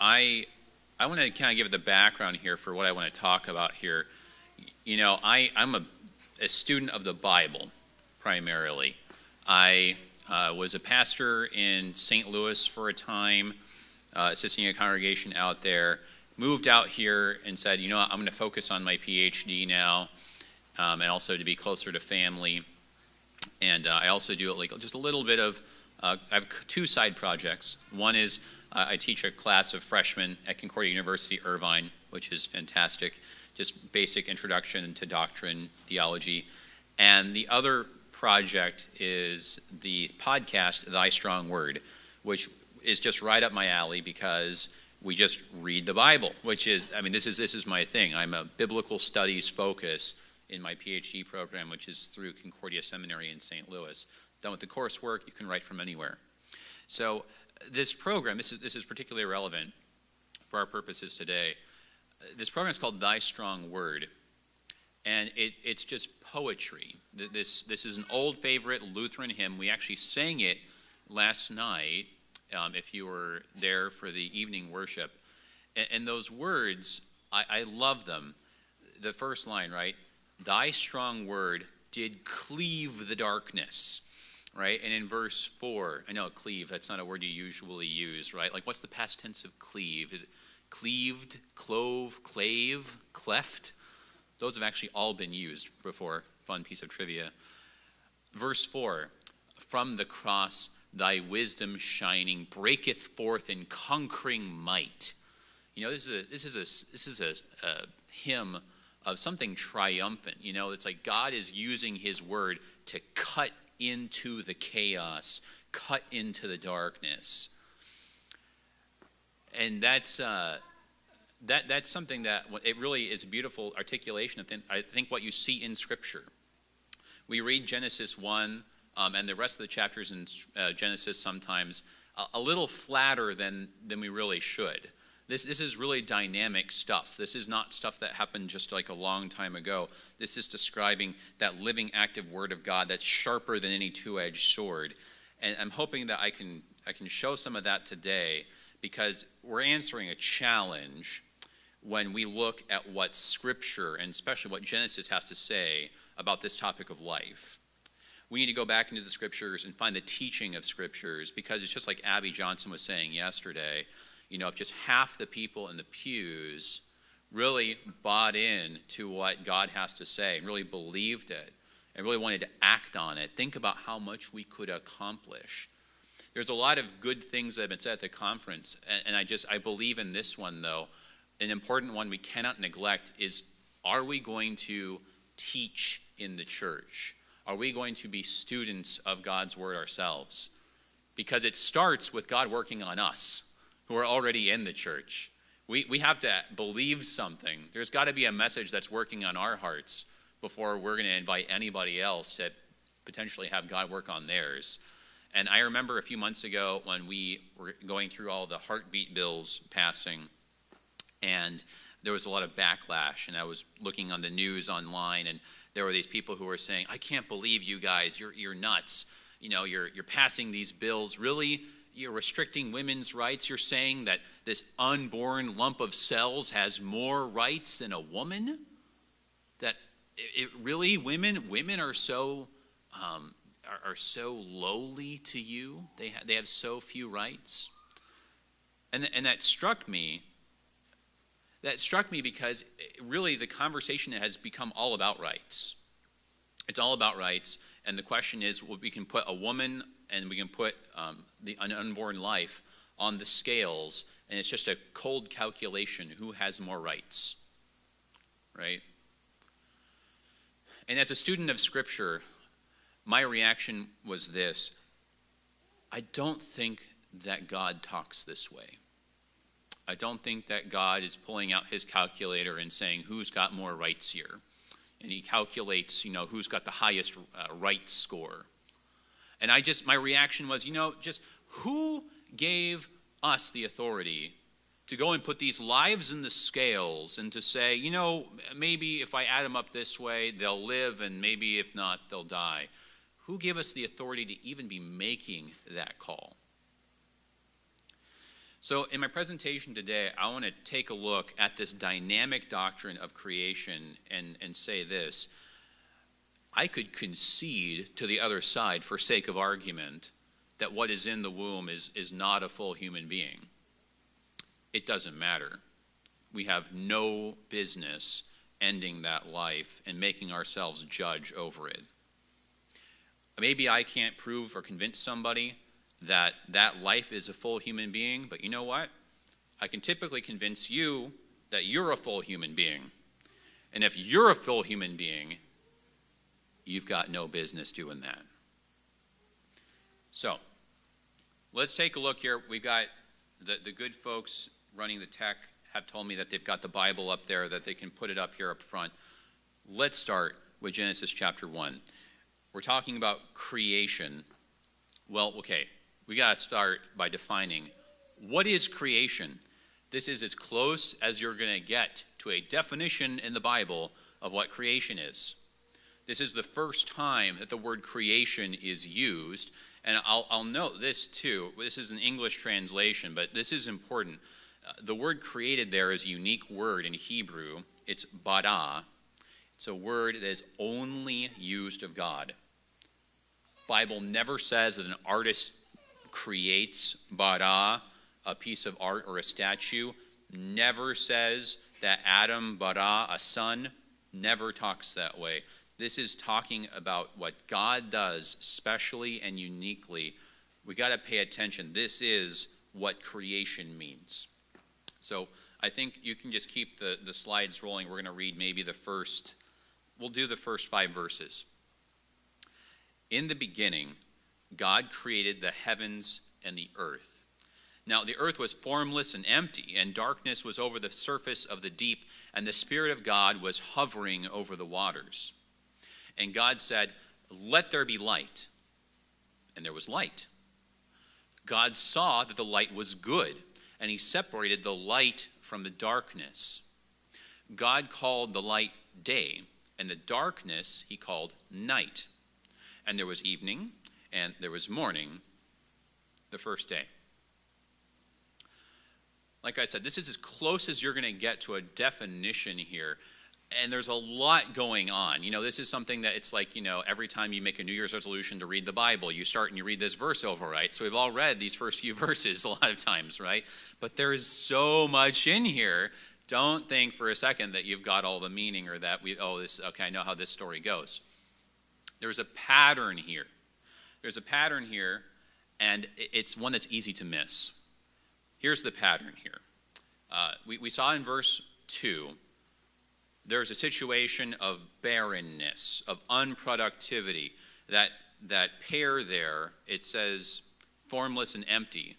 I want to kind of give the background here for what I want to talk about here. You know, I'm a student of the Bible, primarily. I was a pastor in St. Louis for a time, assisting a congregation out there. Moved out here and said, you know what, I'm going to focus on my PhD now, and also to be closer to family. And I also do like just a little bit of, I have two side projects. One is I teach a class of freshmen at Concordia University, Irvine, which is fantastic, just basic introduction to doctrine, theology. And the other project is the podcast, Thy Strong Word, which is just right up my alley because we just read the Bible, which is, I mean, this is my thing. I'm a biblical studies focus in my PhD program, which is through Concordia Seminary in St. Louis. Done with the coursework, you can write from anywhere. So this program, this is particularly relevant for our purposes today. This program is called Thy Strong Word, and it's just poetry. This is an old favorite Lutheran hymn. We actually sang it last night, if you were there for the evening worship. And those words, I love them. The first line, right? Thy strong word did cleave the darkness, right? And in verse 4, I know cleave, that's not a word you usually use, right? Like, what's the past tense of cleave? Is it cleaved, clove, clave, cleft? Those have actually all been used before. Fun piece of trivia. Verse 4, from the cross thy wisdom shining breaketh forth in conquering might. You know, this is a hymn of something triumphant. You know, it's like God is using his word to cut into the chaos, cut into the darkness. And that's something that it really is a beautiful articulation of, I think, what you see in Scripture. We read Genesis 1 and the rest of the chapters in Genesis sometimes a little flatter than we really should. This is really dynamic stuff. This is not stuff that happened just like a long time ago. This is describing that living, active Word of God that's sharper than any two-edged sword. And I'm hoping that I can show some of that today, because we're answering a challenge when we look at what Scripture, and especially what Genesis has to say about this topic of life. We need to go back into the Scriptures and find the teaching of Scriptures, because it's just like Abby Johnson was saying yesterday. You know, if just half the people in the pews really bought in to what God has to say and really believed it and really wanted to act on it, think about how much we could accomplish. There's a lot of good things that have been said at the conference, and I believe in this one, though. An important one we cannot neglect is, are we going to teach in the church? Are we going to be students of God's Word ourselves? Because it starts with God working on us who are already in the church. We have to believe something. There's got to be a message that's working on our hearts before we're going to invite anybody else to potentially have God work on theirs. And I remember a few months ago when we were going through all the heartbeat bills passing, and there was a lot of backlash, and I was looking on the news online, and there were these people who were saying, I can't believe you guys, you're nuts. You know, you're passing these bills. Really? You're restricting women's rights. You're saying that this unborn lump of cells has more rights than a woman? That really women are so lowly to you? They have so few rights? And that struck me. That struck me because really the conversation has become all about rights. It's all about rights, and the question is, well, we can put a woman and we can put an unborn life on the scales, and it's just a cold calculation, who has more rights, right? And as a student of Scripture, my reaction was this: I don't think that God talks this way. I don't think that God is pulling out his calculator and saying, who's got more rights here? And he calculates, you know, who's got the highest rights score. And my reaction was, you know, just who gave us the authority to go and put these lives in the scales and to say, you know, maybe if I add them up this way, they'll live, and maybe if not, they'll die. Who gave us the authority to even be making that call? So in my presentation today, I want to take a look at this dynamic doctrine of creation and say this. I could concede to the other side for sake of argument that what is in the womb is not a full human being. It doesn't matter. We have no business ending that life and making ourselves judge over it. Maybe I can't prove or convince somebody that that life is a full human being, but you know what? I can typically convince you that you're a full human being. And if you're a full human being, you've got no business doing that. So, let's take a look here. We've got the good folks running the tech have told me that they've got the Bible up there, that they can put it up here up front. Let's start with Genesis chapter 1. We're talking about creation. Well, okay, we got to start by defining what is creation. This is as close as you're going to get to a definition in the Bible of what creation is. This is the first time that the word creation is used, and I'll note this too. This is an English translation, but this is important. The word created there is a unique word in Hebrew. It's bara. It's a word that is only used of God. Bible never says that an artist creates bara, a piece of art or a statue. Never says that Adam bara, a son. Never talks that way. This is talking about what God does specially and uniquely. We got to pay attention. This is what creation means. So I think you can just keep the slides rolling. We're going to read maybe we'll do the first 5 verses. In the beginning, God created the heavens and the earth. Now the earth was formless and empty, and darkness was over the surface of the deep, and the Spirit of God was hovering over the waters. And God said, "Let there be light." And there was light. God saw that the light was good, and he separated the light from the darkness. God called the light day, and the darkness he called night. And there was evening, and there was morning, the first day. Like I said, this is as close as you're going to get to a definition here. And there's a lot going on. You know, this is something that it's like, you know, every time you make a New Year's resolution to read the Bible, you start and you read this verse over, right? So we've all read these first few verses a lot of times, right? But there is so much in here. Don't think for a second that you've got all the meaning or that I know how this story goes. There's a pattern here. There's a pattern here, and it's one that's easy to miss. Here's the pattern here. We saw in verse 2, there's a situation of barrenness, of unproductivity. That pair there, it says formless and empty.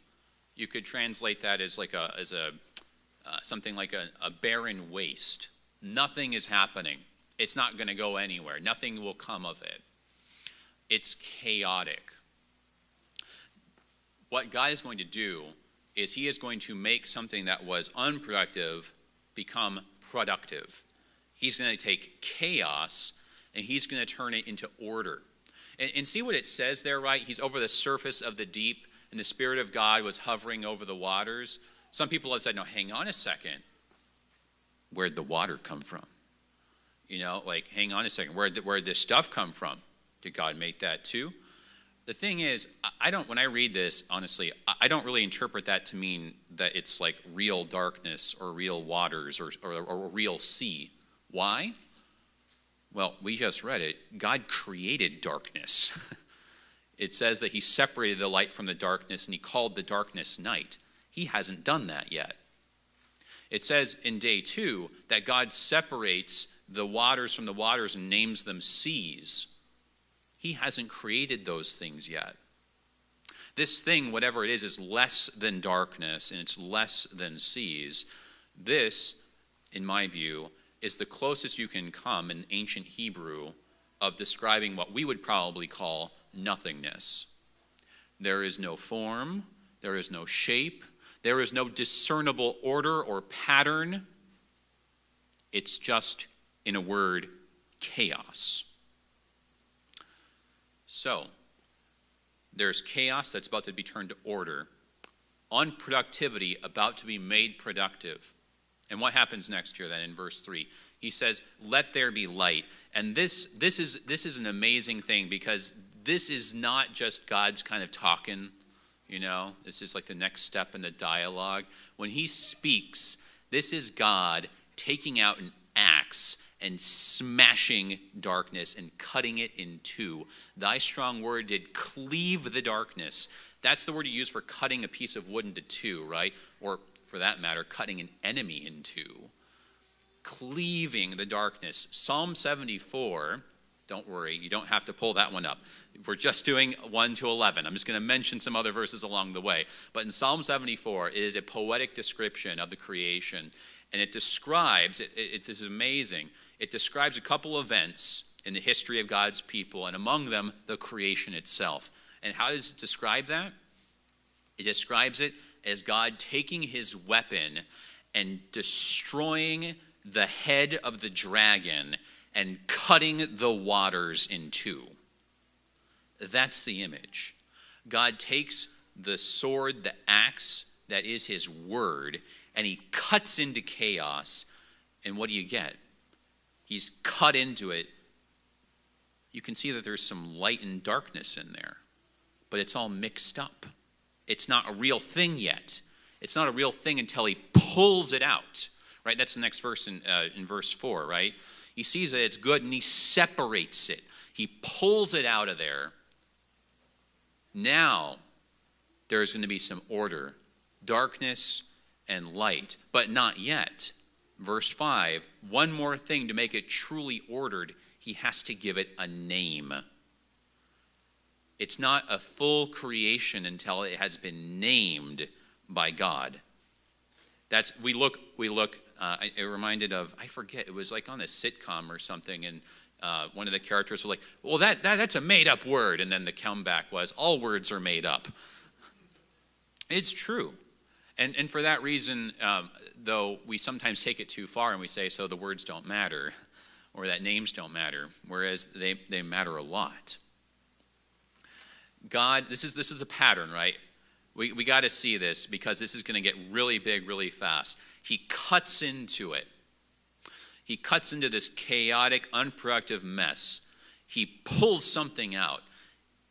You could translate that as something like a barren waste. Nothing is happening. It's not going to go anywhere. Nothing will come of it. It's chaotic. What God is going to do is he is going to make something that was unproductive become productive. He's going to take chaos and he's going to turn it into order. And see what it says there, right? He's over the surface of the deep, and the Spirit of God was hovering over the waters. Some people have said, no, hang on a second. Where'd the water come from? You know, like, hang on a second. Where'd this stuff come from? Did God make that too? The thing is, when I read this, honestly, I don't really interpret that to mean that it's like real darkness or real waters or a real sea. Why? Well, we just read it. God created darkness. It says that he separated the light from the darkness and he called the darkness night. He hasn't done that yet. It says in day 2 that God separates the waters from the waters and names them seas. He hasn't created those things yet. This thing, whatever it is less than darkness and it's less than seas. This, in my view, is the closest you can come in ancient Hebrew of describing what we would probably call nothingness. There is no form, there is no shape, there is no discernible order or pattern. It's just, in a word, chaos. So, there's chaos that's about to be turned to order. on productivity about to be made productive. And what happens next here then in verse 3? He says, let there be light. And this is an amazing thing, because this is not just God's kind of talking, This is like the next step in the dialogue. When he speaks, this is God taking out an axe and smashing darkness and cutting it in two. Thy strong word did cleave the darkness. That's the word you use for cutting a piece of wood into two, right? Or for that matter, cutting an enemy in two. Cleaving the darkness. Psalm 74, don't worry, you don't have to pull that one up. We're just doing 1 to 11. I'm just going to mention some other verses along the way. But in Psalm 74, it is a poetic description of the creation. And it describes, it is amazing, it describes a couple events in the history of God's people, and among them, the creation itself. And how does it describe that? It describes it as God taking his weapon and destroying the head of the dragon and cutting the waters in two. That's the image. God takes the sword, the axe that is his word, and he cuts into chaos. And what do you get? He's cut into it. You can see that there's some light and darkness in there, but it's all mixed up. It's not a real thing yet. It's not a real thing until he pulls it out, right? That's the next verse in verse 4, right? He sees that it's good and he separates it. He pulls it out of there. Now there's going to be some order, darkness and light, but not yet. Verse 5, one more thing to make it truly ordered, he has to give it a name. It's not a full creation until it has been named by God. We look. It reminded of, I forget, it was like on a sitcom or something, and one of the characters was like, well, that's a made-up word, and then the comeback was, all words are made up. It's true. And for that reason, though, we sometimes take it too far and we say, so the words don't matter, or that names don't matter, whereas they matter a lot. God, this is a pattern, right? We got to see this, because this is going to get really big really fast. He cuts into it. He cuts into this chaotic, unproductive mess. He pulls something out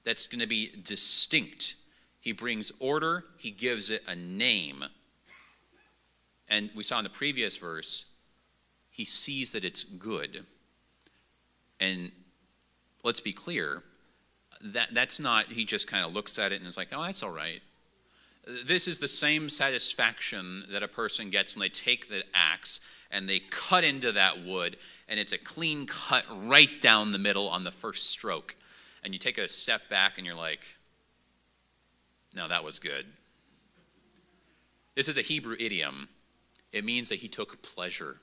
that's going to be distinct. He brings order. He gives it a name. And we saw in the previous verse, he sees that it's good. And let's be clear, that's not, he just kind of looks at it and is like, oh, that's all right. This is the same satisfaction that a person gets when they take the axe and they cut into that wood, and it's a clean cut right down the middle on the first stroke. And you take a step back and you're like, no, that was good. This is a Hebrew idiom. It means that he took pleasure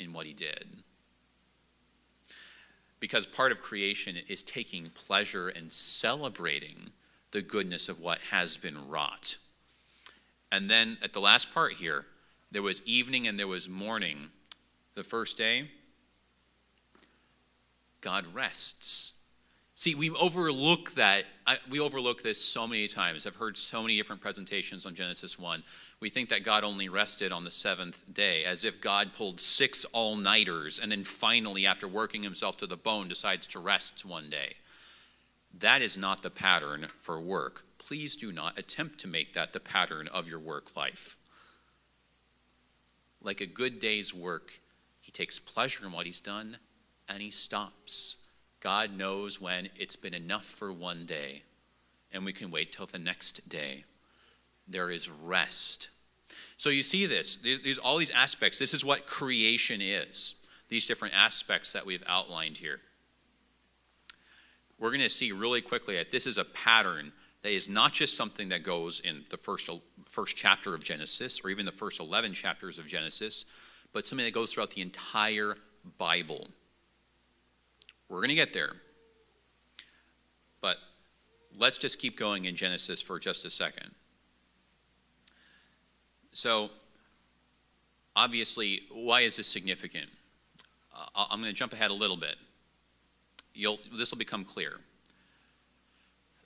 in what he did. Because part of creation is taking pleasure and celebrating the goodness of what has been wrought. And then at the last part here, there was evening and there was morning. The first day, God rests. See, we overlook that. We overlook this so many times. I've heard so many different presentations on Genesis 1. We think that God only rested on the seventh day, as if God pulled 6 all-nighters and then finally, after working himself to the bone, decides to rest one day. That is not the pattern for work. Please do not attempt to make that the pattern of your work life. Like a good day's work, he takes pleasure in what he's done and he stops. God knows when it's been enough for one day, and we can wait till the next day. There is rest. So you see this. There's all these aspects. This is what creation is. These different aspects that we've outlined here. We're going to see really quickly that this is a pattern that is not just something that goes in the first chapter of Genesis, or even the first 11 chapters of Genesis, but something that goes throughout the entire Bible. We're going to get there. But let's just keep going in Genesis for just a second. So, obviously, why is this significant? I'm going to jump ahead a little bit. This will become clear.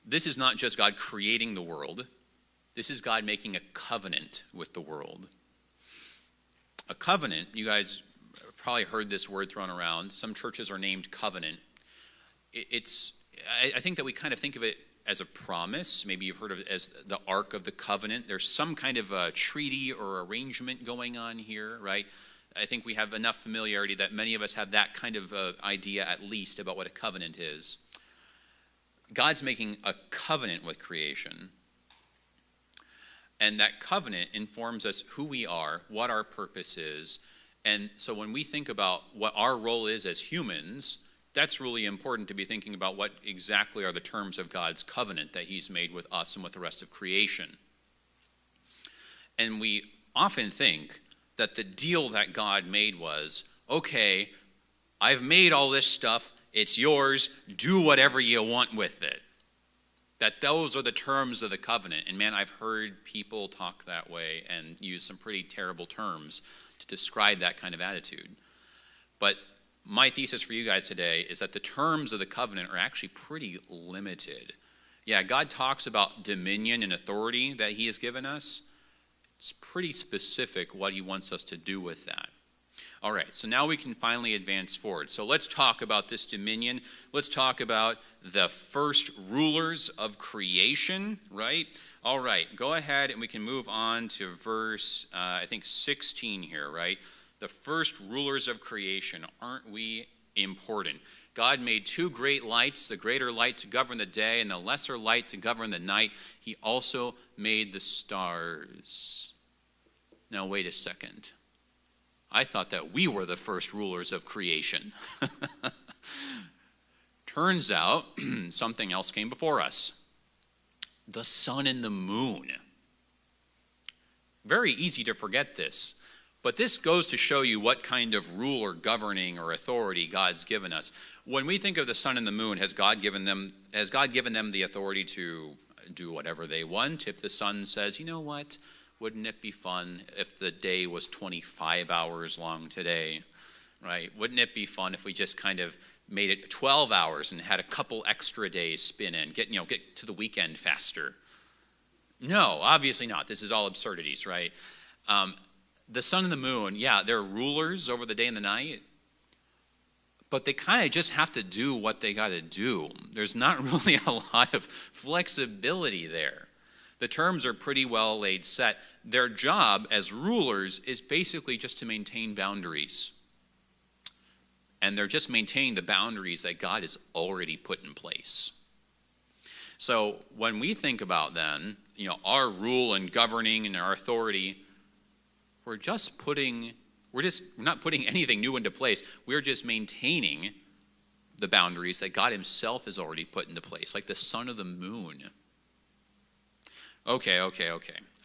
This is not just God creating the world. This is God making a covenant with the world. A covenant, you guys probably heard this word thrown around. Some churches are named covenant. I think that we kind of think of it as a promise. Maybe you've heard of it as the Ark of the Covenant. There's some kind of a treaty or arrangement going on here, right? I think we have enough familiarity that many of us have that kind of idea at least about what a covenant is. God's making a covenant with creation. And that covenant informs us who we are, what our purpose is. And so when we think about what our role is as humans, that's really important to be thinking about what exactly are the terms of God's covenant that he's made with us and with the rest of creation. And we often think that the deal that God made was, okay, I've made all this stuff, it's yours, do whatever you want with it. That those are the terms of the covenant. And man, I've heard people talk that way and use some pretty terrible terms to describe that kind of attitude. But my thesis for you guys today is that the terms of the covenant are actually pretty limited. Yeah, God talks about dominion and authority that he has given us. It's pretty specific what he wants us to do with that. All right, so now we can finally advance forward. So let's talk about this dominion. Let's talk about the first rulers of creation, right? All right, go ahead and we can move on to verse, 16 here, right? The first rulers of creation. Aren't we important? God made two great lights, the greater light to govern the day and the lesser light to govern the night. He also made the stars. Now, wait a second. I thought that we were the first rulers of creation. Turns out something else came before us. The sun and the moon. Very easy to forget this. But this goes to show you what kind of rule or governing or authority God's given us. When we think of the sun and the moon, has God given them the authority to do whatever they want? If the sun says, you know what, wouldn't it be fun if the day was 25 hours long today, right? Wouldn't it be fun if we just kind of made it 12 hours and had a couple extra days spin in, get to the weekend faster? No, obviously not. This is all absurdities, right? The sun and the moon, yeah, they're rulers over the day and the night, but they kind of just have to do what they got to do. There's not really a lot of flexibility there. The terms are pretty well laid set. Their job as rulers is basically just to maintain boundaries. And they're just maintaining the boundaries that God has already put in place. So when we think about then, our rule and governing and our authority, we're not putting anything new into place. We're just maintaining the boundaries that God himself has already put into place, like the sun or the moon. Okay.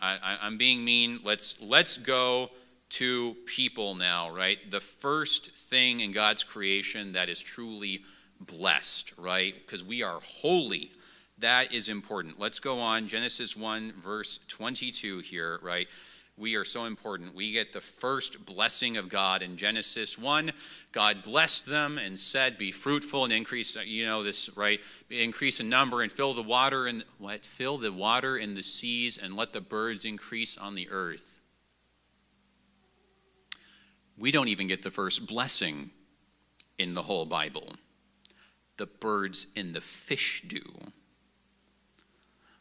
I'm being mean. Let's go to people now, right? The first thing in God's creation that is truly blessed, right? Because we are holy. That is important. Let's go on. Genesis 1, verse 22 here, right? We are so important. We get the first blessing of God in Genesis 1. God blessed them and said, be fruitful and increase, this, right? Increase in number and fill the water in the seas and let the birds increase on the earth. We don't even get the first blessing in the whole Bible. The birds and the fish do.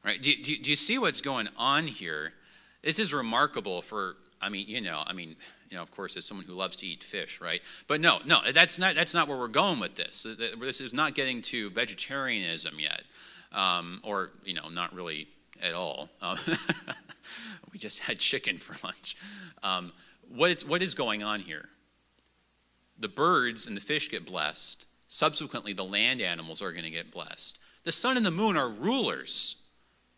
Right? Do you see what's going on here? This is remarkable for, of course, as someone who loves to eat fish, right? But no, that's not where we're going with this. This is not getting to vegetarianism yet, or not really at all. We just had chicken for lunch. What is going on here? The birds and the fish get blessed. Subsequently, the land animals are going to get blessed. The sun and the moon are rulers.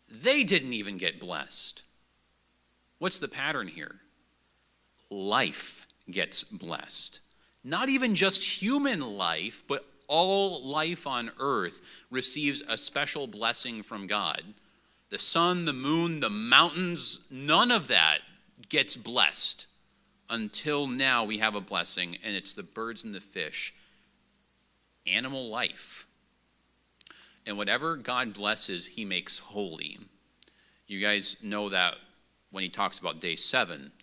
They didn't even get blessed. What's the pattern here? Life gets blessed. Not even just human life, but all life on earth receives a special blessing from God. The sun, the moon, the mountains, none of that gets blessed. Until now we have a blessing, and it's the birds and the fish. Animal life. And whatever God blesses, he makes holy. You guys know that when he talks about day 7,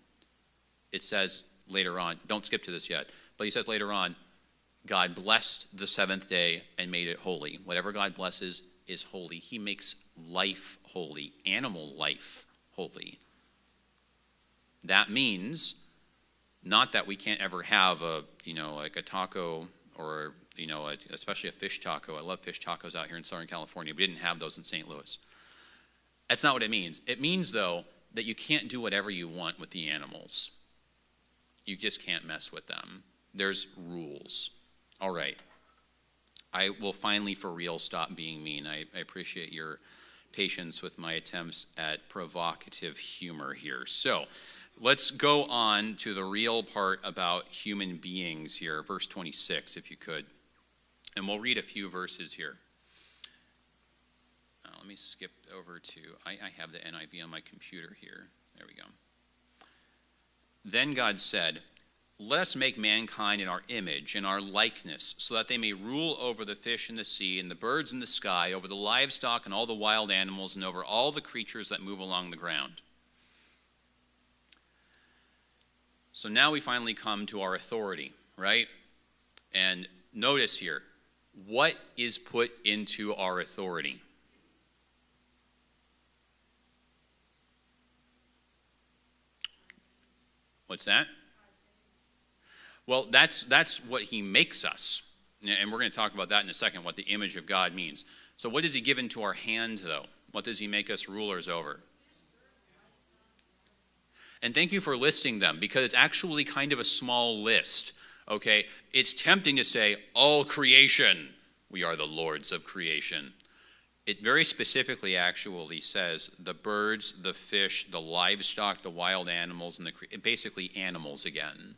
it says later on, don't skip to this yet, but he says later on, God blessed the 7th day and made it holy. Whatever God blesses is holy. He makes life holy, animal life holy. That means not that we can't ever have like a taco or, especially a fish taco. I love fish tacos out here in Southern California. We didn't have those in St. Louis. That's not what it means. It means, though, that you can't do whatever you want with the animals. You just can't mess with them. There's rules. All right. I will finally, for real, stop being mean. I appreciate your patience with my attempts at provocative humor here. So let's go on to the real part about human beings here, verse 26, if you could. And we'll read a few verses here. Let me skip over to, I have the NIV on my computer here. There we go. Then God said, let us make mankind in our image, in our likeness, so that they may rule over the fish in the sea and the birds in the sky, over the livestock and all the wild animals, and over all the creatures that move along the ground. So now we finally come to our authority, right? And notice here, what is put into our authority? What's that? Well, that's what he makes us. And we're going to talk about that in a second, what the image of God means. So what does he give into our hand, though? What does he make us rulers over? And thank you for listing them, because it's actually kind of a small list, okay? It's tempting to say, all creation, we are the lords of creation. It very specifically actually says the birds, the fish, the livestock, the wild animals, and basically animals again.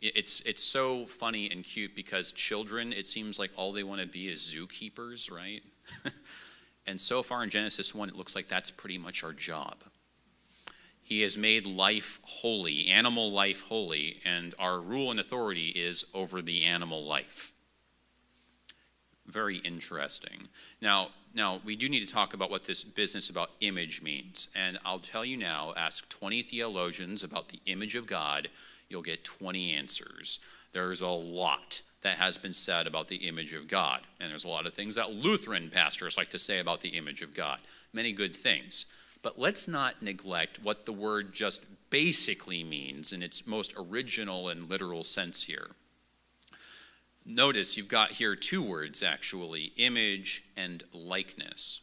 It's so funny and cute because children, it seems like all they want to be is zookeepers, right? And so far in Genesis 1, it looks like that's pretty much our job. He has made life holy, animal life holy, and our rule and authority is over the animal life. Very interesting. Now, we do need to talk about what this business about image means. And I'll tell you now, ask 20 theologians about the image of God, you'll get 20 answers. There's a lot that has been said about the image of God. And there's a lot of things that Lutheran pastors like to say about the image of God. Many good things. But let's not neglect what the word just basically means in its most original and literal sense here. Notice you've got here two words, actually, image and likeness.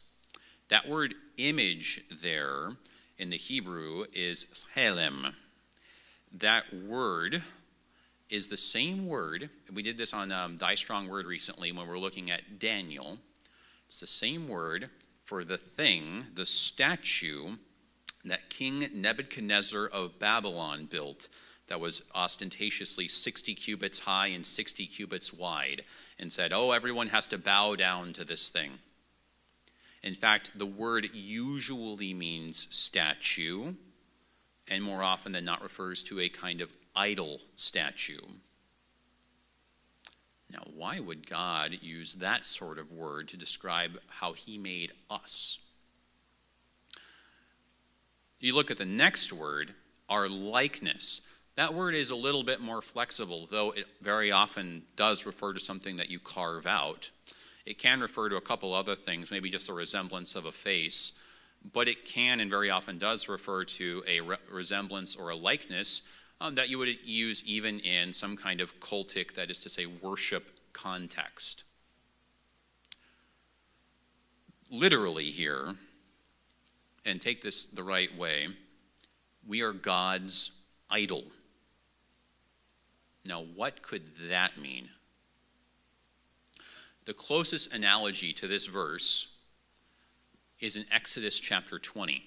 That word image there in the Hebrew is tselem. That word is the same word. We did this on Thy Strong Word recently when we were looking at Daniel. It's the same word for the thing, the statue that King Nebuchadnezzar of Babylon built that was ostentatiously 60 cubits high and 60 cubits wide, and said, oh, everyone has to bow down to this thing. In fact, the word usually means statue, and more often than not refers to a kind of idol statue. Now, why would God use that sort of word to describe how he made us? You look at the next word, our likeness. That word is a little bit more flexible, though it very often does refer to something that you carve out. It can refer to a couple other things, maybe just a resemblance of a face, but it can and very often does refer to a resemblance or a likeness that you would use even in some kind of cultic, that is to say, worship context. Literally here, and take this the right way, we are God's idol. Now, what could that mean? The closest analogy to this verse is in Exodus chapter 20.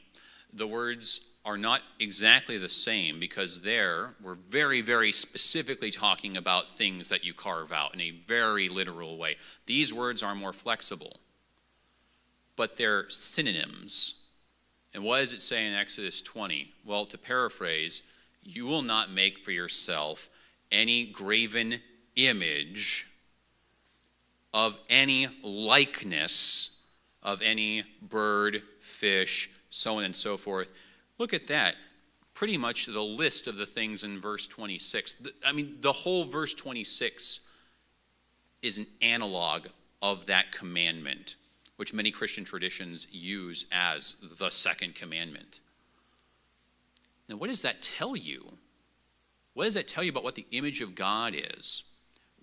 The words are not exactly the same because there we're very, very specifically talking about things that you carve out in a very literal way. These words are more flexible, but they're synonyms. And what does it say in Exodus 20? Well, to paraphrase, you will not make for yourself any graven image of any likeness of any bird, fish, so on and so forth. Look at that. Pretty much the list of the things in verse 26. I mean, the whole verse 26 is an analog of that commandment, which many Christian traditions use as the second commandment. Now, what does that tell you? What does that tell you about what the image of God is?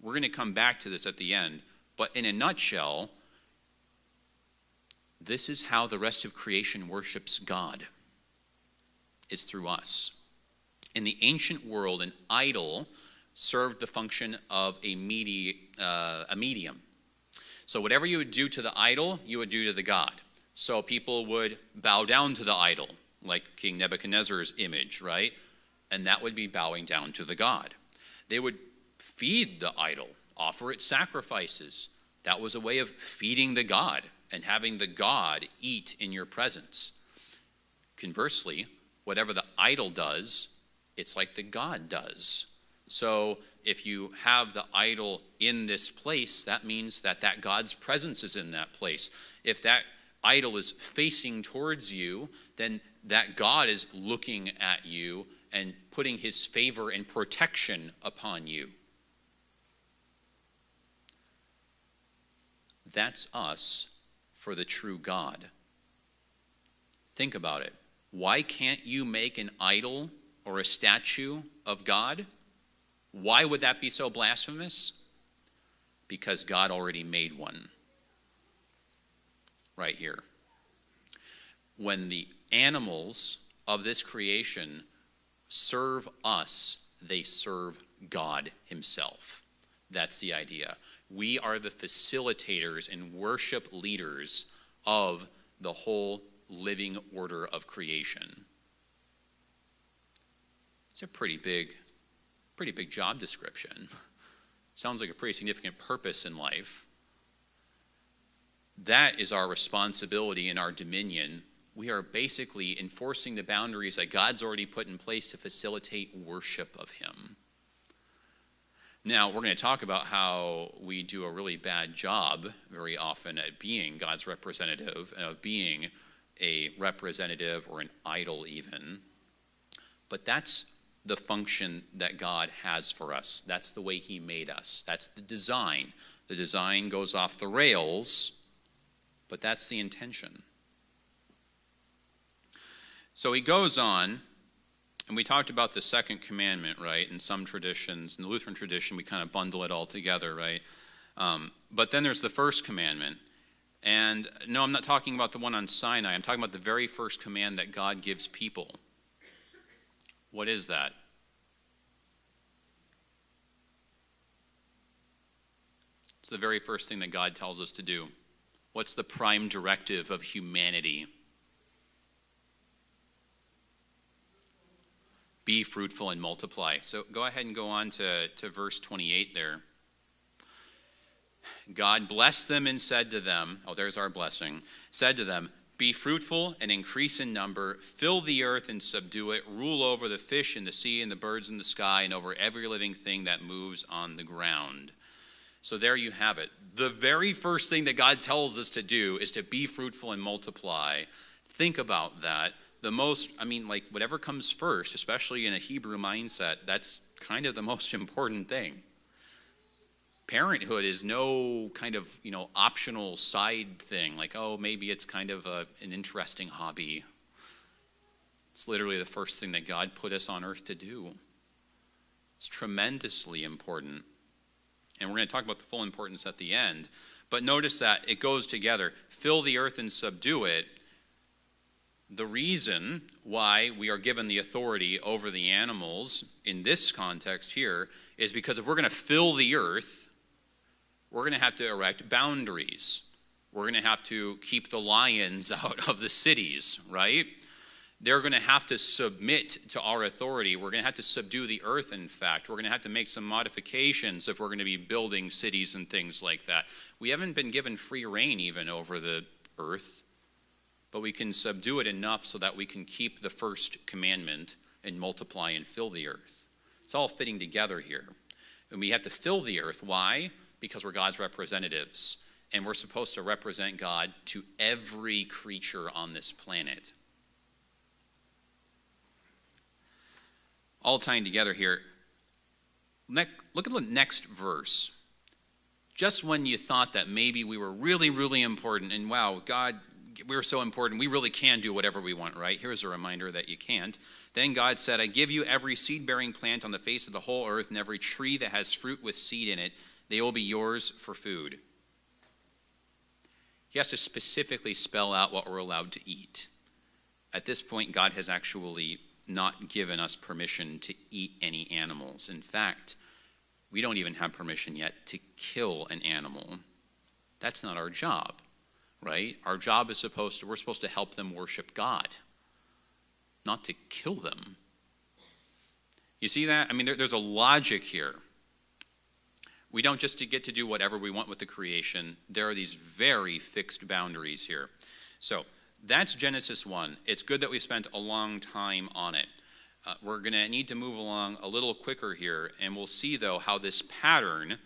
We're going to come back to this at the end, but in a nutshell, this is how the rest of creation worships God, is through us. In the ancient world, an idol served the function of a medium. So whatever you would do to the idol, you would do to the god. So people would bow down to the idol, like King Nebuchadnezzar's image, right? And that would be bowing down to the god. They would feed the idol, offer it sacrifices. That was a way of feeding the god and having the god eat in your presence. Conversely, whatever the idol does, it's like the god does. So if you have the idol in this place, that means that that God's presence is in that place. If that idol is facing towards you, then that God is looking at you and putting his favor and protection upon you. That's us for the true God. Think about it. Why can't you make an idol or a statue of God? Why would that be so blasphemous? Because God already made one. Right here. When the animals of this creation serve us, they serve God himself. That's the idea. We are the facilitators and worship leaders of the whole living order of creation. It's a pretty big job description. Sounds like a pretty significant purpose in life. That is our responsibility and our dominion. We are basically enforcing the boundaries that God's already put in place to facilitate worship of him. Now, we're going to talk about how we do a really bad job very often at being God's representative and of being a representative or an idol even. But that's the function that God has for us. That's the way he made us. That's the design. The design goes off the rails, but that's the intention. So he goes on, and we talked about the second commandment, right? In some traditions, in the Lutheran tradition, we kind of bundle it all together, right? But then there's the first commandment. And no, I'm not talking about the one on Sinai. I'm talking about the very first command that God gives people. What is that? It's the very first thing that God tells us to do. What's the prime directive of humanity? Be fruitful and multiply. So go ahead and go on to verse 28 there. God blessed them and said to them, oh, there's our blessing, said to them, be fruitful and increase in number, fill the earth and subdue it, rule over the fish in the sea and the birds in the sky and over every living thing that moves on the ground. So there you have it. The very first thing that God tells us to do is to be fruitful and multiply. Think about that. Whatever comes first, especially in a Hebrew mindset, that's kind of the most important thing. Parenthood is no kind of, optional side thing, like, oh, maybe it's kind of an interesting hobby. It's literally the first thing that God put us on earth to do. It's tremendously important. And we're going to talk about the full importance at the end. But notice that it goes together. Fill the earth and subdue it. The reason why we are given the authority over the animals in this context here is because if we're going to fill the earth, we're going to have to erect boundaries. We're going to have to keep the lions out of the cities, right? They're going to have to submit to our authority. We're going to have to subdue the earth, in fact. We're going to have to make some modifications if we're going to be building cities and things like that. We haven't been given free reign even over the earth, but we can subdue it enough so that we can keep the first commandment and multiply and fill the earth. It's all fitting together here. And we have to fill the earth. Why? Because we're God's representatives, and we're supposed to represent God to every creature on this planet. all tying together here. Look at the next verse. Just when you thought that maybe we were really, really important, and wow, God, we're so important, we really can do whatever we want, right? Here's a reminder that you can't. Then God said, I give you every seed-bearing plant on the face of the whole earth, and every tree that has fruit with seed in it. They will be yours for food. He has to specifically spell out what we're allowed to eat. At this point, God has actually not given us permission to eat any animals. In fact, we don't even have permission yet to kill an animal. That's not our job, right? Our job is we're supposed to help them worship God, not to kill them. You see that? I mean, there's a logic here. We don't just get to do whatever we want with the creation. There are these very fixed boundaries here. So that's Genesis 1. It's good that we spent a long time on it. We're going to need to move along a little quicker here, and we'll see, though, how this pattern,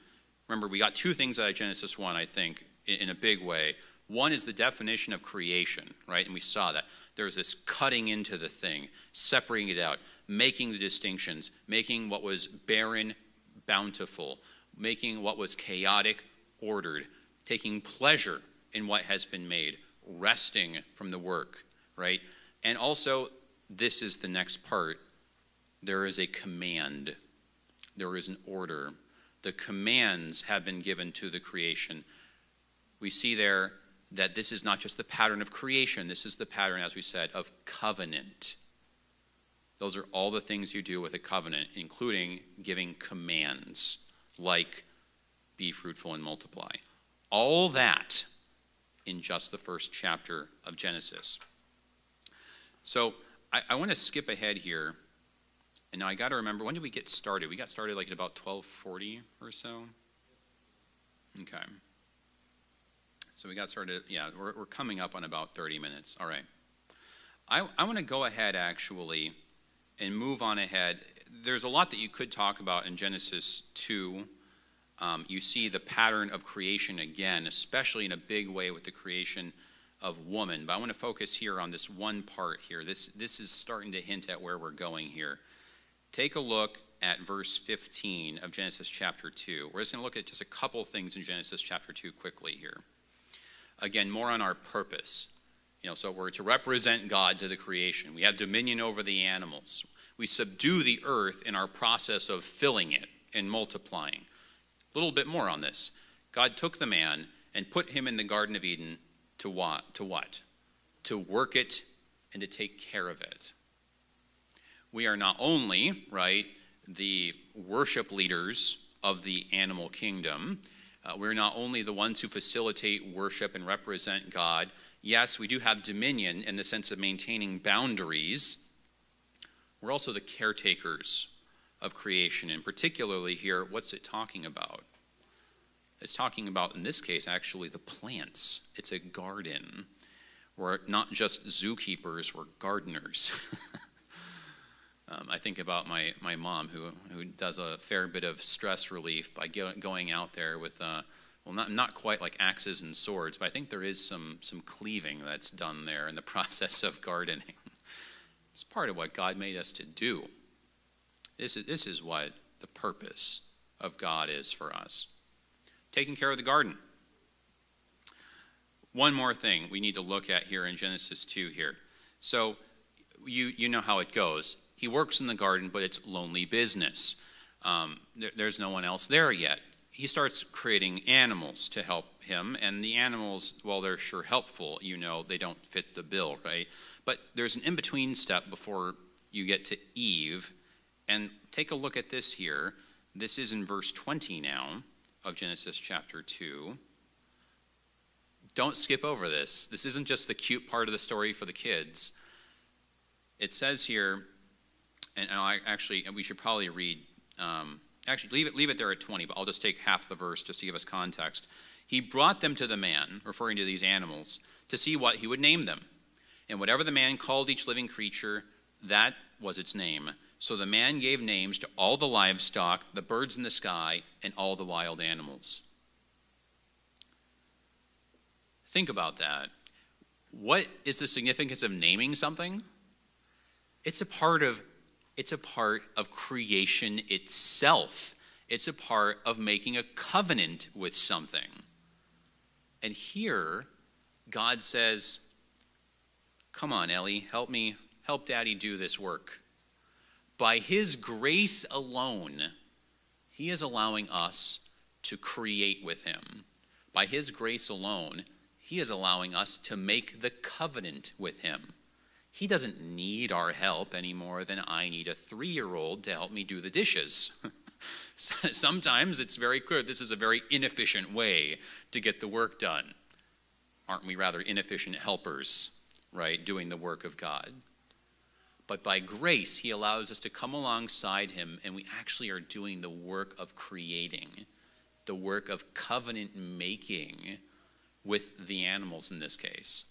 remember, we got two things out of Genesis 1, I think, in a big way. One is the definition of creation, right? And we saw that. There's this cutting into the thing, separating it out, making the distinctions, making what was barren bountiful, making what was chaotic ordered, taking pleasure in what has been made, resting from the work, right? And also, this is the next part. There is a command. There is an order. The commands have been given to the creation. We see there that this is not just the pattern of creation. This is the pattern, as we said, of covenant. Those are all the things you do with a covenant, including giving commands like be fruitful and multiply. All that in just the first chapter of Genesis. So I want to skip ahead here. And now I got to remember, when did we get started? We got started like at about 12:40 or so. Okay. So we got started, yeah, we're coming up on about 30 minutes. All right. I want to go ahead, actually, and move on ahead. There's a lot that you could talk about in Genesis 2. You see the pattern of creation again, especially in a big way with the creation of woman. But I want to focus here on this one part here. This is starting to hint at where we're going here. Take a look at verse 15 of Genesis chapter 2. We're just going to look at just a couple things in Genesis chapter 2 quickly here. Again, more on our purpose. So we're to represent God to the creation. We have dominion over the animals. We subdue the earth in our process of filling it and multiplying. A little bit more on this. God took the man and put him in the Garden of Eden to what? To work it and to take care of it. We are not only, right, the worship leaders of the animal kingdom. We're not only the ones who facilitate worship and represent God. Yes, we do have dominion in the sense of maintaining boundaries. We're also the caretakers of creation, and particularly here, what's it talking about? It's talking about, in this case, actually the plants. It's a garden. We're not just zookeepers, we're gardeners. I think about my mom, who does a fair bit of stress relief by going out there with, not quite like axes and swords, but I think there is some cleaving that's done there in the process of gardening. It's part of what God made us to do. This is what the purpose of God is for us. Taking care of the garden. One more thing we need to look at here in Genesis 2 here. So you know how it goes. He works in the garden, but it's lonely business. There's no one else there yet. He starts creating animals to help him, and the animals, while they're sure helpful, they don't fit the bill, right? But there's an in-between step before you get to Eve. And take a look at this here. This is in verse 20 now of Genesis chapter 2. Don't skip over this. This isn't just the cute part of the story for the kids. It says here, and we should probably read, leave it there at 20, but I'll just take half the verse just to give us context. He brought them to the man, referring to these animals, to see what he would name them. And whatever the man called each living creature, that was its name. So the man gave names to all the livestock, the birds in the sky, and all the wild animals. Think about that. What is the significance of naming something? It's a part of It's a part of creation itself. It's a part of making a covenant with something. And here, God says, come on, Ellie, help Daddy do this work. By his grace alone, he is allowing us to create with him. By his grace alone, he is allowing us to make the covenant with him. He doesn't need our help any more than I need a 3-year-old to help me do the dishes. Sometimes it's very clear this is a very inefficient way to get the work done. Aren't we rather inefficient helpers, right, doing the work of God? But by grace, he allows us to come alongside him, and we actually are doing the work of creating, the work of covenant making with the animals in this case.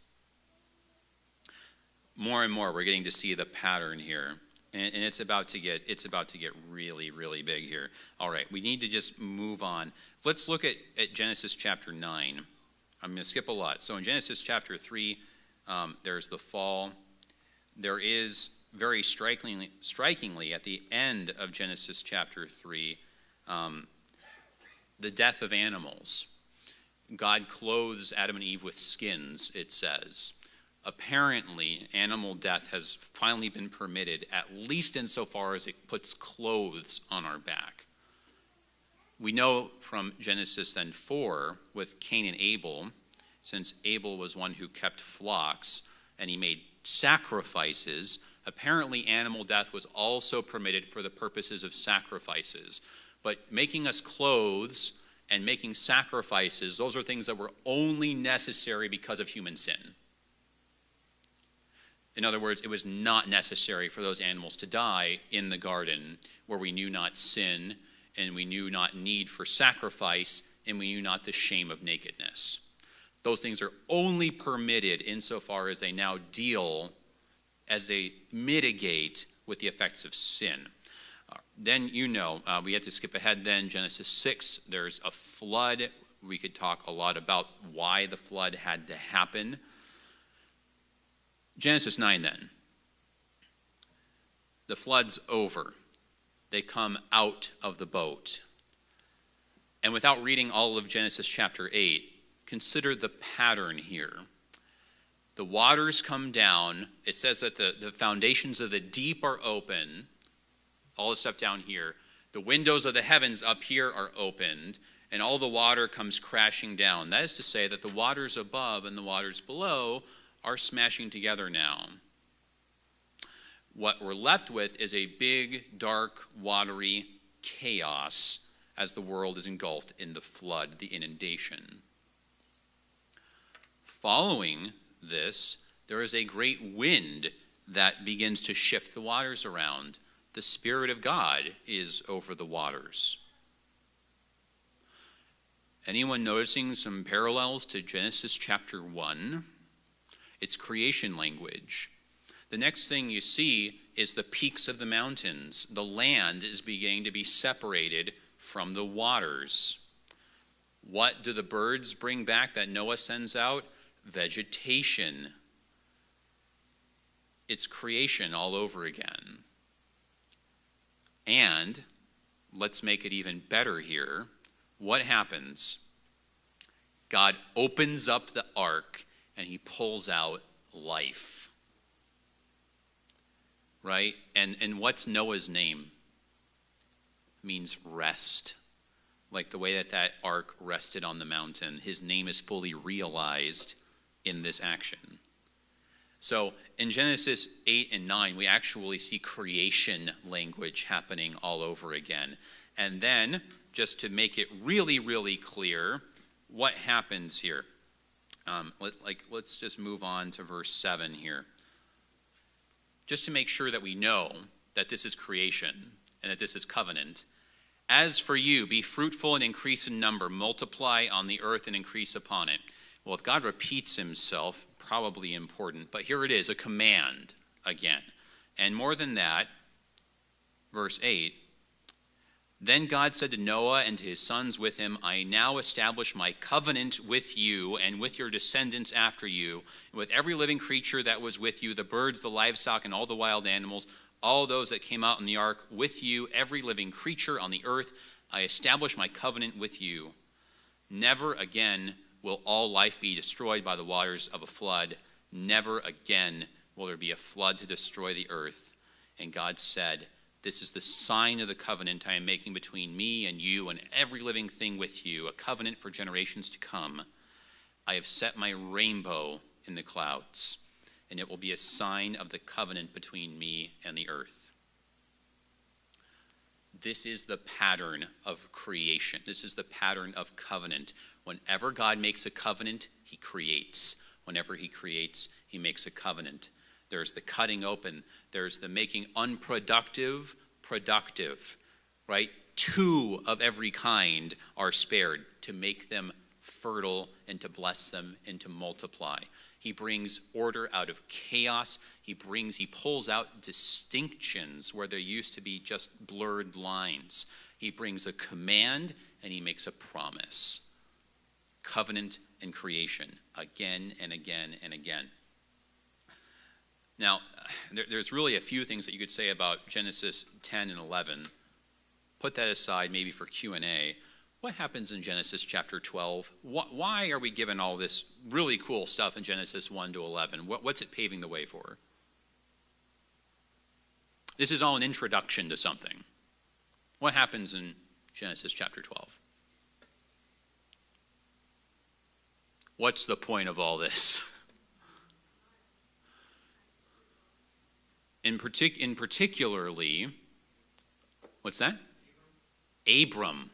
More and more, we're getting to see the pattern here, and it's about to get really, really big here. All right, we need to just move on. Let's look at Genesis chapter 9. I'm going to skip a lot. So in Genesis chapter 3, there's the fall. There is very strikingly at the end of Genesis chapter 3, the death of animals. God clothes Adam and Eve with skins, it says. Apparently, animal death has finally been permitted, at least insofar as it puts clothes on our back. We know from Genesis then 4, with Cain and Abel, since Abel was one who kept flocks and he made sacrifices, apparently animal death was also permitted for the purposes of sacrifices. But making us clothes and making sacrifices, those are things that were only necessary because of human sin. In other words, it was not necessary for those animals to die in the garden where we knew not sin and we knew not need for sacrifice and we knew not the shame of nakedness. Those things are only permitted insofar as they now deal, as they mitigate with the effects of sin. Then we have to skip ahead then, Genesis 6, there's a flood. We could talk a lot about why the flood had to happen. Genesis 9 then. The flood's over. They come out of the boat. And without reading all of Genesis chapter 8, consider the pattern here. The waters come down. It says that the foundations of the deep are open. All the stuff down here. The windows of the heavens up here are opened, and all the water comes crashing down. That is to say that the waters above and the waters below are smashing together now. What we're left with is a big, dark, watery chaos as the world is engulfed in the flood, the inundation. Following this, there is a great wind that begins to shift the waters around. The Spirit of God is over the waters. Anyone noticing some parallels to Genesis chapter 1? It's creation language. The next thing you see is the peaks of the mountains. The land is beginning to be separated from the waters. What do the birds bring back that Noah sends out? Vegetation. It's creation all over again. And let's make it even better here. What happens? God opens up the ark and he pulls out life. Right? And what's Noah's name? It means rest. Like the way that ark rested on the mountain. His name is fully realized in this action. So in Genesis 8 and 9, we actually see creation language happening all over again. And then, just to make it really, really clear, what happens here? Let's just move on to verse 7 here. Just to make sure that we know that this is creation and that this is covenant. As for you, be fruitful and increase in number, multiply on the earth and increase upon it. Well, if God repeats himself, probably important, but here it is, a command again. And more than that, verse 8, then God said to Noah and to his sons with him, I now establish my covenant with you and with your descendants after you, and with every living creature that was with you, the birds, the livestock, and all the wild animals, all those that came out in the ark with you, every living creature on the earth. I establish my covenant with you. Never again will all life be destroyed by the waters of a flood. Never again will there be a flood to destroy the earth. And God said, this is the sign of the covenant I am making between me and you and every living thing with you, a covenant for generations to come. I have set my rainbow in the clouds, and it will be a sign of the covenant between me and the earth. This is the pattern of creation. This is the pattern of covenant. Whenever God makes a covenant, he creates. Whenever he creates, he makes a covenant. There's the cutting open. There's the making unproductive productive, right? 2 of every kind are spared to make them fertile and to bless them and to multiply. He brings order out of chaos. He pulls out distinctions where there used to be just blurred lines. He brings a command and he makes a promise. Covenant and creation, again and again and again. Now, there's really a few things that you could say about Genesis 10 and 11. Put that aside maybe for Q&A. What happens in Genesis chapter 12? Why are we given all this really cool stuff in Genesis 1 to 11? What's it paving the way for? This is all an introduction to something. What happens in Genesis chapter 12? What's the point of all this? In particularly, what's that? Abram.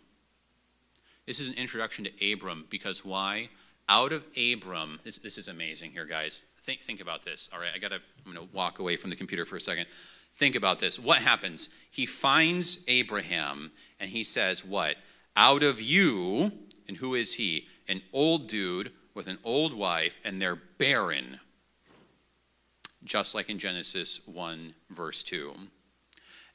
This is an introduction to Abram because why? Out of Abram, this is amazing here, guys. Think about this. All right, I'm going to walk away from the computer for a second. Think about this. What happens? He finds Abraham and he says, what? Out of you, and who is he? An old dude with an old wife, and they're barren. Just like in Genesis 1, verse 2.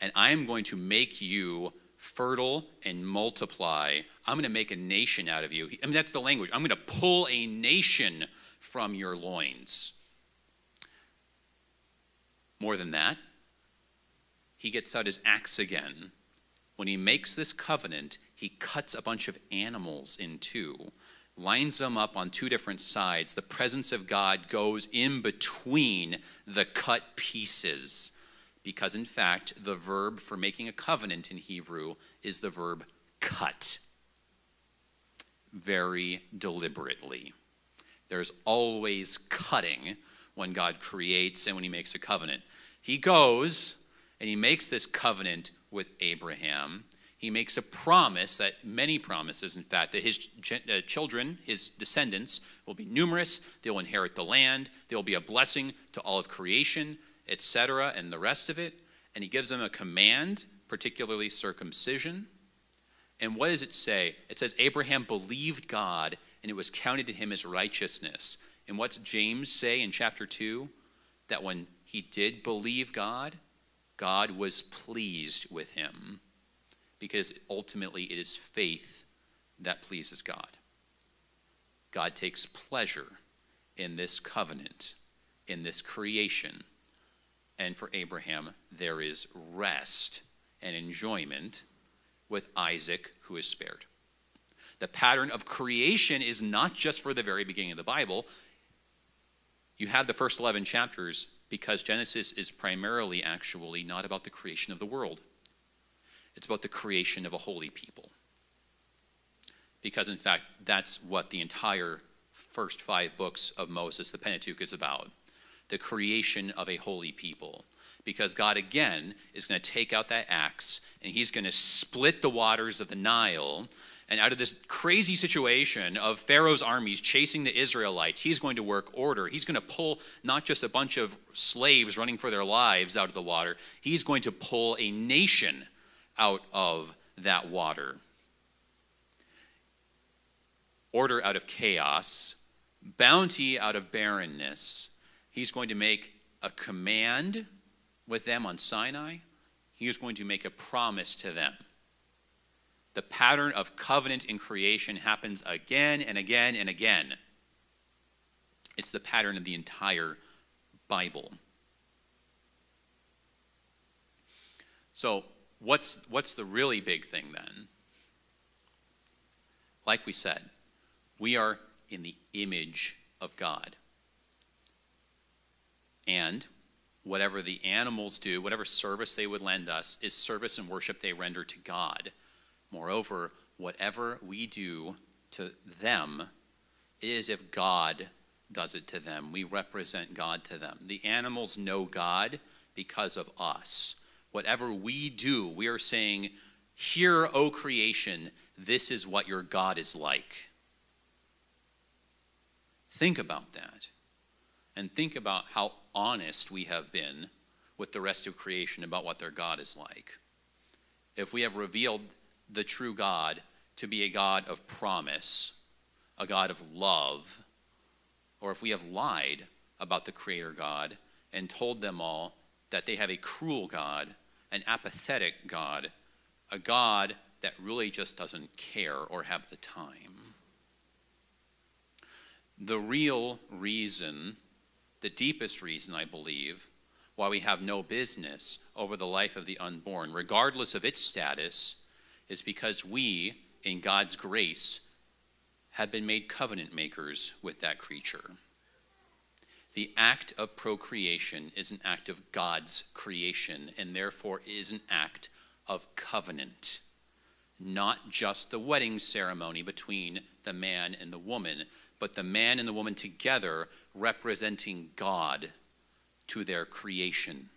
And I am going to make you fertile and multiply. I'm going to make a nation out of you. I mean, that's the language. I'm going to pull a nation from your loins. More than that, he gets out his axe again. When he makes this covenant, he cuts a bunch of animals in 2. Lines them up on 2 different sides. The presence of God goes in between the cut pieces. Because, in fact, the verb for making a covenant in Hebrew is the verb cut. Very deliberately. There's always cutting when God creates and when he makes a covenant. He goes and he makes this covenant with Abraham. He makes a promise, that many promises, in fact, that his children, his descendants, will be numerous. They'll inherit the land. They'll be a blessing to all of creation, etc., and the rest of it. And he gives them a command, particularly circumcision. And what does it say? It says, Abraham believed God, and it was counted to him as righteousness. And what's James say in chapter 2? That when he did believe God, God was pleased with him. Because ultimately it is faith that pleases God. God takes pleasure in this covenant, in this creation. And for Abraham, there is rest and enjoyment with Isaac, who is spared. The pattern of creation is not just for the very beginning of the Bible. You have the first 11 chapters because Genesis is primarily actually not about the creation of the world. It's about the creation of a holy people. Because, in fact, that's what the entire first 5 books of Moses, the Pentateuch, is about. The creation of a holy people. Because God, again, is going to take out that axe, and he's going to split the waters of the Nile. And out of this crazy situation of Pharaoh's armies chasing the Israelites, he's going to work order. He's going to pull not just a bunch of slaves running for their lives out of the water. He's going to pull a nation out of that water. Order out of chaos, bounty out of barrenness. He's going to make a command with them on Sinai. He is going to make a promise to them. The pattern of covenant in creation happens again and again and again. It's the pattern of the entire Bible. So what's the really big thing then? Like we said, we are in the image of God. And whatever the animals do, whatever service they would lend us, is service and worship they render to God. Moreover, whatever we do to them is if God does it to them. We represent God to them. The animals know God because of us. Whatever we do, we are saying, "Hear, O creation, this is what your God is like." Think about that. And think about how honest we have been with the rest of creation about what their God is like. If we have revealed the true God to be a God of promise, a God of love, or if we have lied about the Creator God and told them all that they have a cruel God, an apathetic God, a God that really just doesn't care or have the time. The real reason, the deepest reason, I believe, why we have no business over the life of the unborn, regardless of its status, is because we, in God's grace, have been made covenant makers with that creature. The act of procreation is an act of God's creation, and therefore is an act of covenant. Not just the wedding ceremony between the man and the woman, but the man and the woman together representing God to their creation.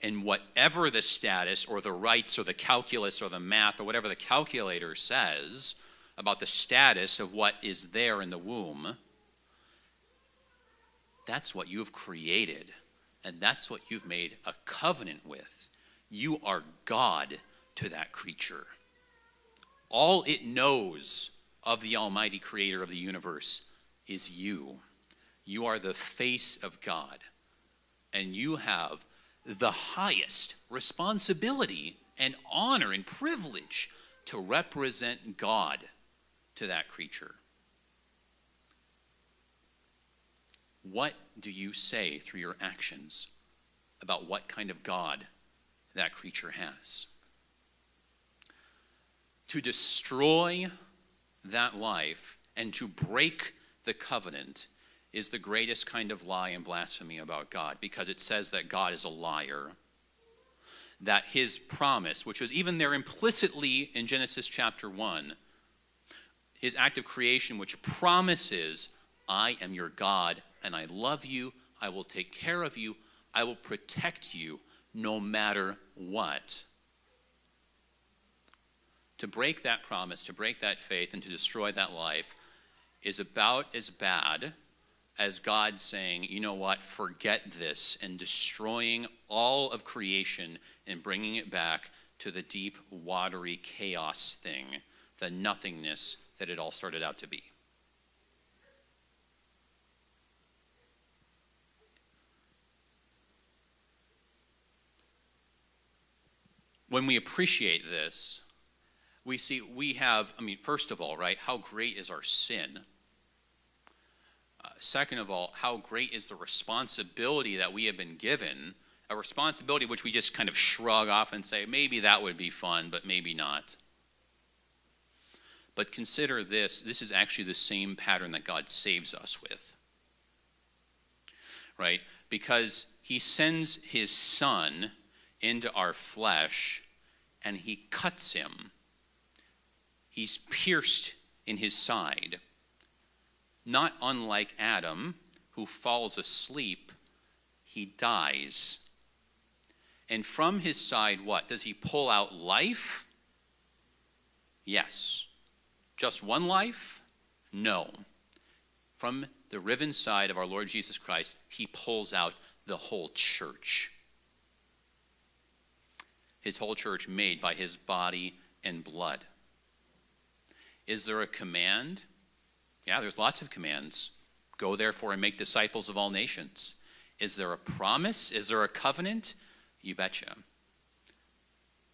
And whatever the status or the rights or the calculus or the math or whatever the calculator says about the status of what is there in the womb, that's what you've created, and that's what you've made a covenant with. You are God to that creature. All it knows of the Almighty Creator of the universe is you. You are the face of God, and you have the highest responsibility and honor and privilege to represent God to that creature. What do you say through your actions about what kind of God that creature has? To destroy that life and to break the covenant is the greatest kind of lie and blasphemy about God, because it says that God is a liar, that his promise, which was even there implicitly in Genesis chapter 1, his act of creation, which promises, I am your God, and I love you, I will take care of you, I will protect you no matter what. To break that promise, to break that faith, and to destroy that life is about as bad as God saying, you know what, forget this, and destroying all of creation and bringing it back to the deep, watery chaos thing, the nothingness that it all started out to be. When we appreciate this, we see we have, first of all, right, how great is our sin? Second of all, how great is the responsibility that we have been given, a responsibility which we just kind of shrug off and say, maybe that would be fun, but maybe not. But consider this is actually the same pattern that God saves us with, right? Because he sends his son into our flesh and he cuts him. He's pierced in his side. Not unlike Adam, who falls asleep, he dies. And from his side, what? Does he pull out life? Yes. Just one life? No. From the riven side of our Lord Jesus Christ, he pulls out the whole church. His whole church made by his body and blood. Is there a command? Yeah, there's lots of commands. Go therefore and make disciples of all nations. Is there a promise? Is there a covenant? You betcha.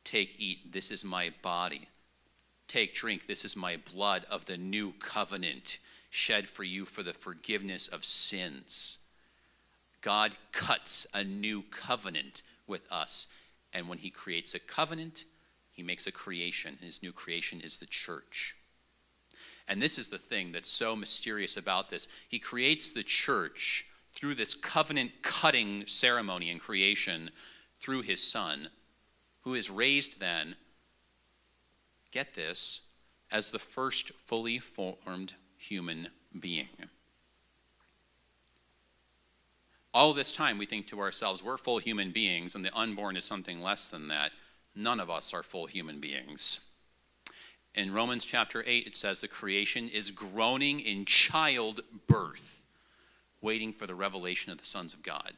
Take, eat, this is my body. Take, drink, this is my blood of the new covenant, shed for you for the forgiveness of sins. God cuts a new covenant with us And when he creates a covenant, he makes a creation. His new creation is the church. And this is the thing that's so mysterious about this. He creates the church through this covenant-cutting ceremony in creation through his Son, who is raised then, get this, as the first fully formed human being. All this time we think to ourselves, we're full human beings, and the unborn is something less than that. None of us are full human beings. In Romans chapter 8, it says the creation is groaning in childbirth, waiting for the revelation of the sons of God.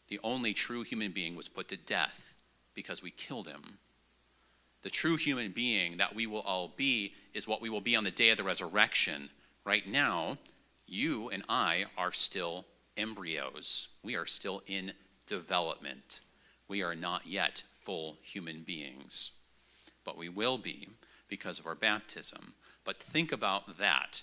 The only true human being was put to death because we killed him. The true human being that we will all be is what we will be on the day of the resurrection. Right now, you and I are still embryos. We are still in development. We are not yet full human beings, but we will be because of our baptism. But think about that.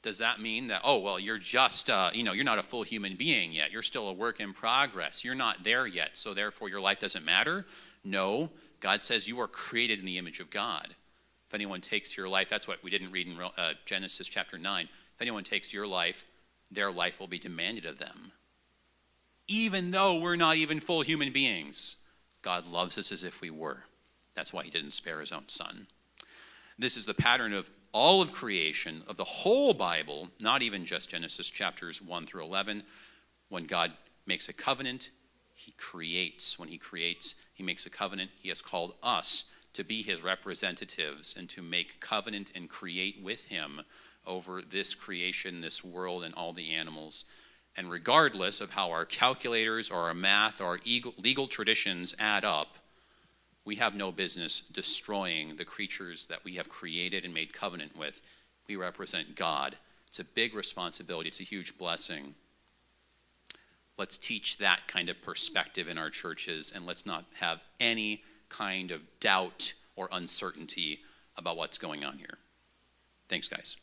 Does that mean that, oh, well, you're just, you're not a full human being yet. You're still a work in progress. You're not there yet, so therefore your life doesn't matter? No, God says you are created in the image of God. If anyone takes your life, that's what we didn't read in Genesis chapter 9. If anyone takes your life, their life will be demanded of them. Even though we're not even full human beings, God loves us as if we were. That's why he didn't spare his own Son. This is the pattern of all of creation, of the whole Bible, not even just Genesis chapters 1 through 11. When God makes a covenant, he creates. When he creates, he makes a covenant. He has called us to be his representatives and to make covenant and create with him over this creation, this world, and all the animals. And regardless of how our calculators or our math or our legal traditions add up, we have no business destroying the creatures that we have created and made covenant with. We represent God. It's a big responsibility. It's a huge blessing. Let's teach that kind of perspective in our churches, and let's not have any kind of doubt or uncertainty about what's going on here. Thanks, guys.